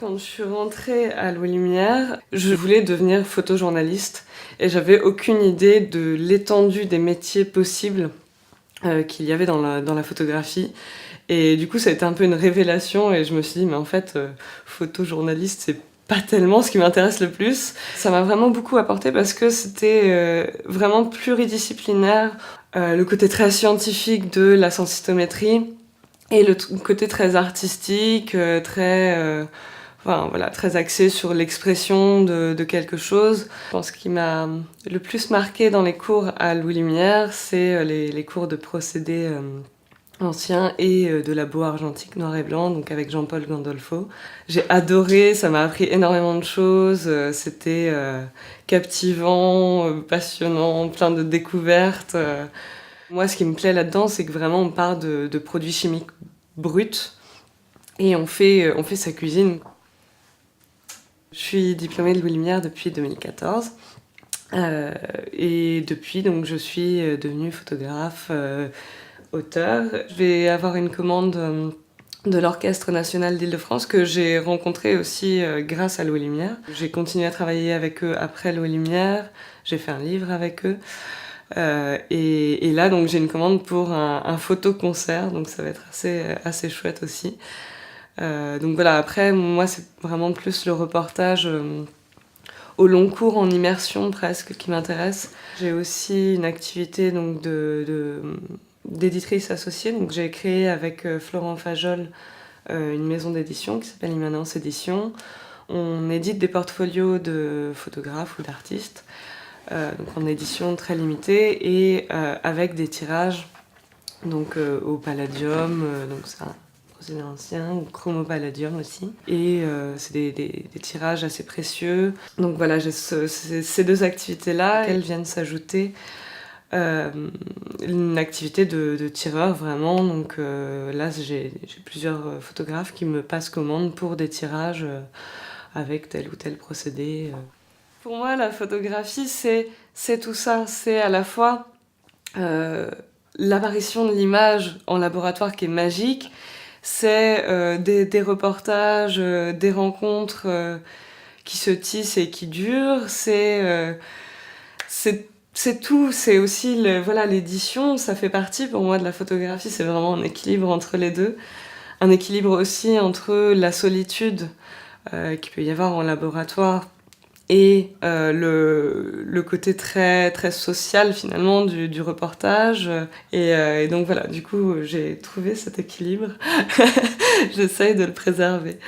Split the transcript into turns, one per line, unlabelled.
Quand je suis rentrée à Louis Lumière, je voulais devenir photojournaliste et j'avais aucune idée de l'étendue des métiers possibles qu'il y avait dans la photographie. Et du coup, ça a été un peu une révélation et je me suis dit, mais en fait, photojournaliste, c'est pas tellement ce qui m'intéresse le plus. Ça m'a vraiment beaucoup apporté parce que c'était vraiment pluridisciplinaire. Le côté très scientifique de la sensitométrie et le côté très artistique, enfin, voilà, très axé sur l'expression de quelque chose. Je pense ce qui m'a le plus marqué dans les cours à Louis Lumière, c'est les cours de procédés anciens et de la beau argentique noir et blanc, donc avec Jean-Paul Gandolfo. J'ai adoré, ça m'a appris énormément de choses, c'était captivant, passionnant, plein de découvertes. Moi, ce qui me plaît là-dedans, c'est que vraiment on part de produits chimiques bruts et on fait sa cuisine. Je suis diplômée de Louis Lumière depuis 2014 et depuis donc je suis devenue photographe, auteur. Je vais avoir une commande de l'Orchestre national d'Île-de-France que j'ai rencontré aussi grâce à Louis Lumière. J'ai continué à travailler avec eux après Louis Lumière, j'ai fait un livre avec eux. Et là donc j'ai une commande pour un photoconcert, donc ça va être assez chouette aussi. Donc voilà, après moi c'est vraiment plus le reportage au long cours en immersion presque qui m'intéresse. J'ai aussi une activité donc d'éditrice associée, donc j'ai créé avec Florent Fajol une maison d'édition qui s'appelle Immanence Édition. On édite des portfolios de photographes ou d'artistes, donc en édition très limitée et avec des tirages donc au Palladium, donc c'est un procédé ancien, ou Chromo Palladium aussi. Et c'est des tirages assez précieux. Donc voilà, j'ai ces deux activités-là, elles viennent s'ajouter une activité de tireur vraiment. Donc là, j'ai plusieurs photographes qui me passent commande pour des tirages avec tel ou tel procédé. Pour moi, la photographie, c'est tout ça. C'est à la fois l'apparition de l'image en laboratoire qui est magique, c'est des reportages, des rencontres qui se tissent et qui durent, c'est tout, c'est aussi voilà, l'édition, ça fait partie pour moi de la photographie, c'est vraiment un équilibre entre les deux, un équilibre aussi entre la solitude qu'il peut y avoir en laboratoire et le côté très, très social finalement du reportage. Et donc voilà, du coup j'ai trouvé cet équilibre, j'essaye de le préserver.